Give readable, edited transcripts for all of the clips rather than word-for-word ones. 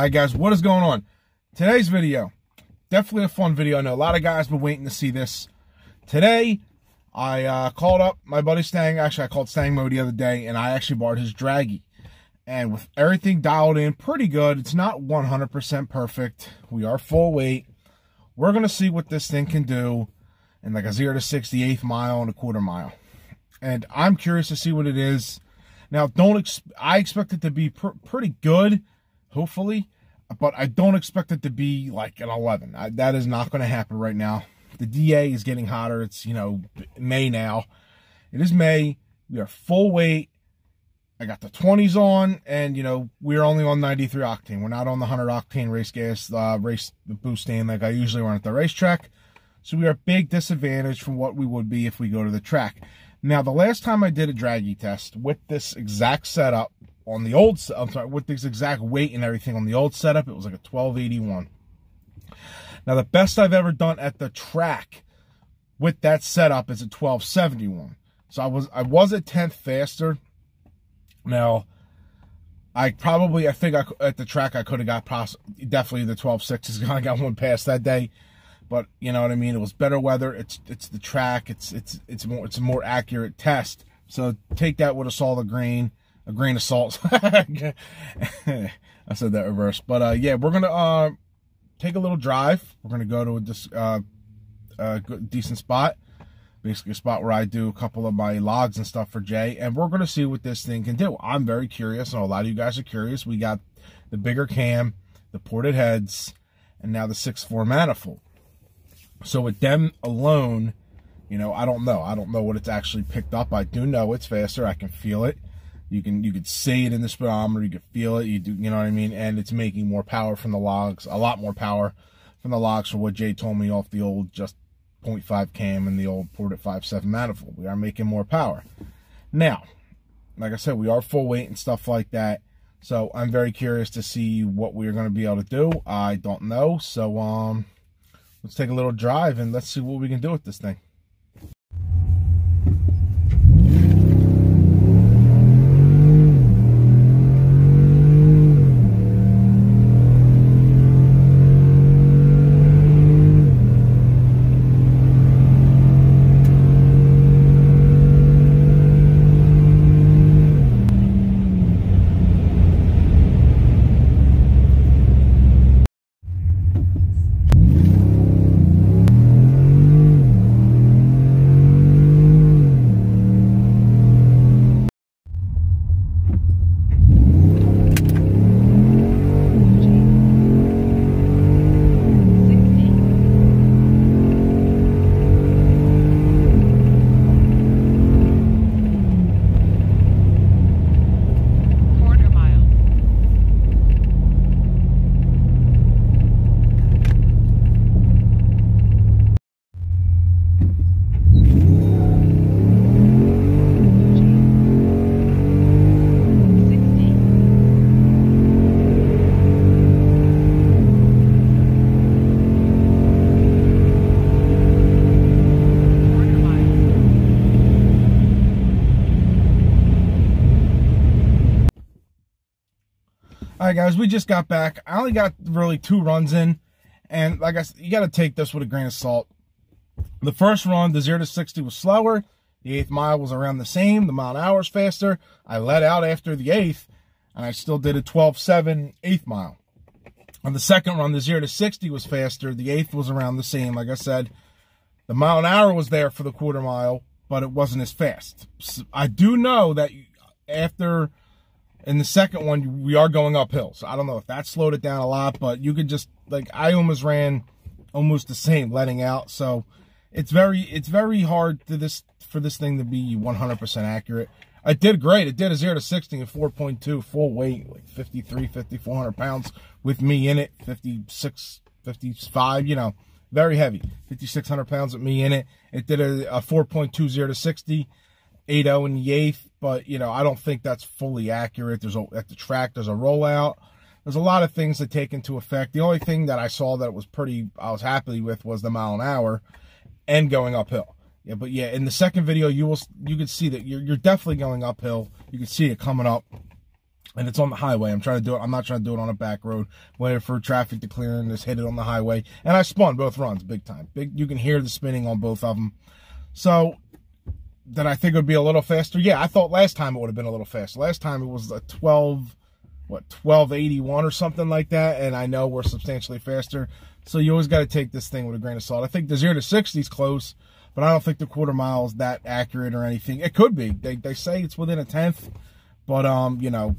Alright guys, what is going on? Today's video, definitely a fun video. I know a lot of guys been waiting to see this. Today, I called up my buddy Stang. Actually, I called Stang Mo the other day, and I actually borrowed his DRAGGY. And with everything dialed in pretty good, it's not 100% perfect. We are full weight. We're going to see what this thing can do in like a 0 to 68th mile and a quarter mile. And I'm curious to see what it is. Now, I expect it to be pretty good, hopefully, but I don't expect it to be like an 11. That is not going to happen right now. The DA is getting hotter. It's, you know, May now. It is May. We are full weight. I got the 20s on, and, you know, we're only on 93 octane. We're not on the 100 octane race gas, race boosting like I usually run at the racetrack. So we are a big disadvantage from what we would be if we go to the track. Now, the last time I did a DRAGGY test with this exact setup on the old, with this exact weight and everything on the old setup, it was like a 1281. Now, the best I've ever done at the track with that setup is a 1271. So I was a 10th faster. Now, I think at the track I could have got definitely the 12.6s. I got one past that day. But you know what I mean. It was better weather. It's the track. It's a more accurate test. So take that with a grain of salt. I said that reverse. But yeah, we're gonna take a little drive. We're gonna go to a decent spot, basically a spot where I do a couple of my logs and stuff for Jay, and we're gonna see what this thing can do. I'm very curious. I know a lot of you guys are curious. We got the bigger cam, the ported heads, and now the 6.4 manifold. So with them alone, you know, I don't know. I don't know what it's actually picked up. I do know it's faster. I can feel it. You can see it in the speedometer. You can feel it. You know what I mean? And it's making more power from the logs, a lot more power from the logs for what Jay told me off the old just 0.5 cam and the old ported 5.7 manifold. We are making more power. Now, like I said, we are full weight and stuff like that. So I'm very curious to see what we're going to be able to do. I don't know. So, let's take a little drive and let's see what we can do with this thing. Alright guys, we just got back. I only got really 2 runs in, and like I said, you got to take this with a grain of salt. The first run, the 0 to 60 was slower. The 8th mile was around the same. The mile an hour was faster. I let out after the 8th, and I still did a 12.7 8th mile. On the second run, the 0 to 60 was faster. The 8th was around the same. Like I said, the mile an hour was there for the quarter mile, but it wasn't as fast. So I do know that after... in the second one, we are going uphill. So I don't know if that slowed it down a lot, but you could just, like, I almost ran almost the same letting out. So it's very hard for this thing to be 100% accurate. I did great. It did a 0 to 60 in 4.2 full weight, like 5,400 pounds with me in it, 56, 55, you know, very heavy, 5,600 pounds with me in it. It did a 4.2 0 to 60, 8.0 in the 8th. But, you know, I don't think that's fully accurate. At the track, there's a rollout. There's a lot of things that take into effect. The only thing that I saw that was I was happy with was the mile an hour and going uphill. Yeah, but yeah, in the second video, you can see that you're definitely going uphill. You can see it coming up. And it's on the highway. I'm trying to do it. I'm not trying to do it on a back road. Waiting for traffic to clear and just hit it on the highway. And I spun both runs big time. You can hear the spinning on both of them. So, did I think it would be a little faster? Yeah, I thought last time it would have been a little faster. Last time it was a 1281 or something like that. And I know we're substantially faster. So you always got to take this thing with a grain of salt. I think the 0 to 60 is close, but I don't think the quarter mile is that accurate or anything. It could be. They say it's within a tenth, but you know,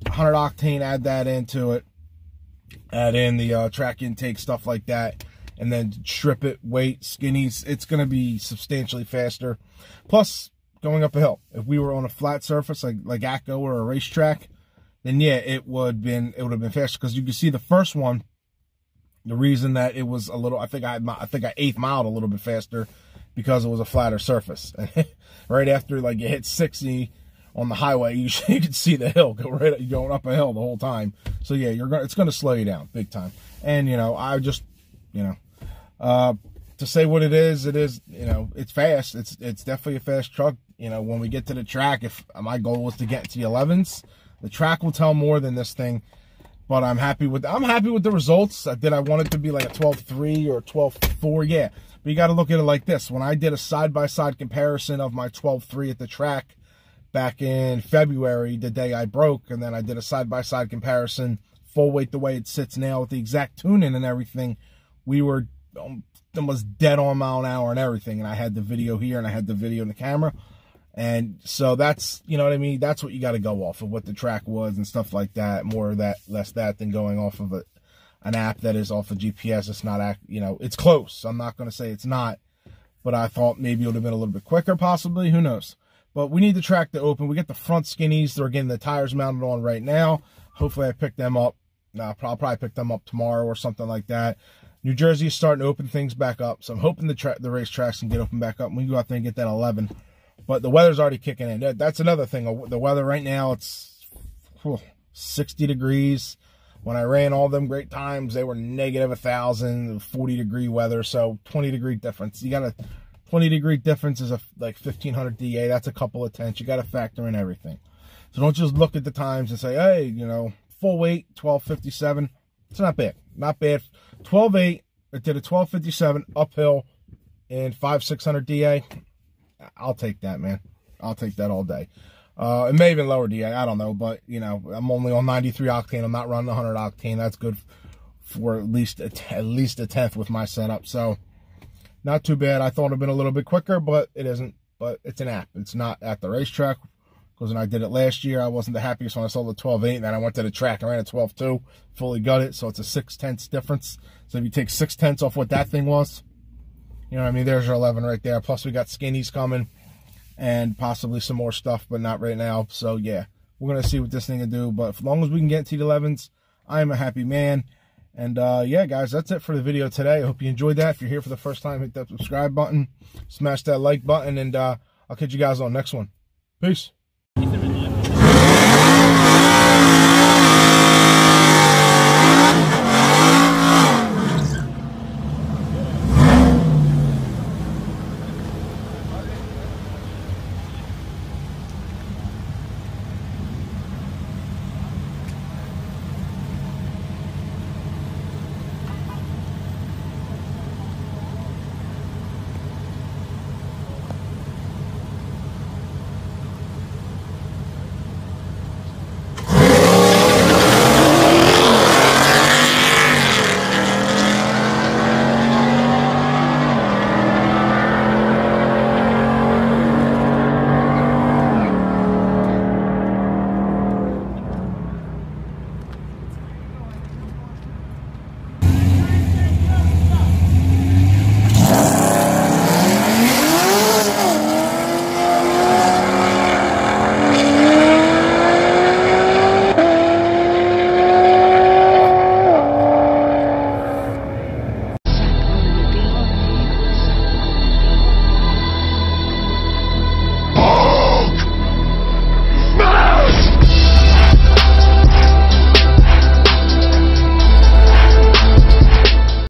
100 octane, add that into it, add in the track intake, stuff like that, and then strip it, weight, skinnies. It's going to be substantially faster. Plus, going up a hill. If we were on a flat surface like ACO or a racetrack, then yeah, it would have been faster, because you can see the first one. The reason that it was a little, I think I 8th miled a little bit faster because it was a flatter surface. Right after like you hit 60. On the highway, you can see the hill going up a hill the whole time. So yeah, it's going to slow you down big time. And you know, I just, you know, to say what it is, you know, it's fast. It's definitely a fast truck. You know, when we get to the track, if my goal was to get to the 11s, the track will tell more than this thing. But I'm happy with the results. Did I want it to be like a 12.3 or a 12.4? Yeah, but you got to look at it like this. When I did a side-by-side comparison of my 12.3 at the track back in February, the day I broke, and then I did a side-by-side comparison, full weight the way it sits now with the exact tuning and everything, we were almost dead on mile an hour and everything, and I had the video here and I had the video in the camera, and so that's, you know what I mean, that's what you got to go off of, what the track was and stuff like that, more of that, less that, than going off of an app that is off of GPS. It's not, you know, it's close. I'm not going to say it's not, but I thought maybe it would have been a little bit quicker, possibly, who knows. But we need the track to open. We get the front skinnies. They're getting the tires mounted on right now. Hopefully I pick them up. I'll probably pick them up tomorrow or something like that. New Jersey is starting to open things back up. So I'm hoping the race tracks can get open back up. And we can go out there and get that 11. But the weather's already kicking in. That's another thing. The weather right now, it's 60 degrees. When I ran all them great times, they were negative 1,000, 40-degree weather. So 20-degree difference. You got to... 20-degree difference is like 1,500 DA. That's a couple of tenths. You got to factor in everything. So don't just look at the times and say, hey, you know, full weight, 12.57. It's not bad. Not bad. 12.8. It did a 12.57 uphill in 500-600 DA. I'll take that, man. I'll take that all day. It may even lower DA. I don't know. But, you know, I'm only on 93 octane. I'm not running 100 octane. That's good for at least a tenth with my setup. So, not too bad. I thought it would have been a little bit quicker, but it isn't. But it's an app. It's not at the racetrack. Because when I did it last year, I wasn't the happiest when I saw the 12.8. And then I went to the track and ran a 12.2. Fully gutted. So it's a 6/10 difference. So if you take 6/10 off what that thing was, you know what I mean? There's your 11 right there. Plus we got skinnies coming. And possibly some more stuff, but not right now. So yeah, we're going to see what this thing can do. But as long as we can get to the 11s, I am a happy man. And, yeah, guys, that's it for the video today. I hope you enjoyed that. If you're here for the first time, hit that subscribe button, smash that like button, and I'll catch you guys on the next one. Peace.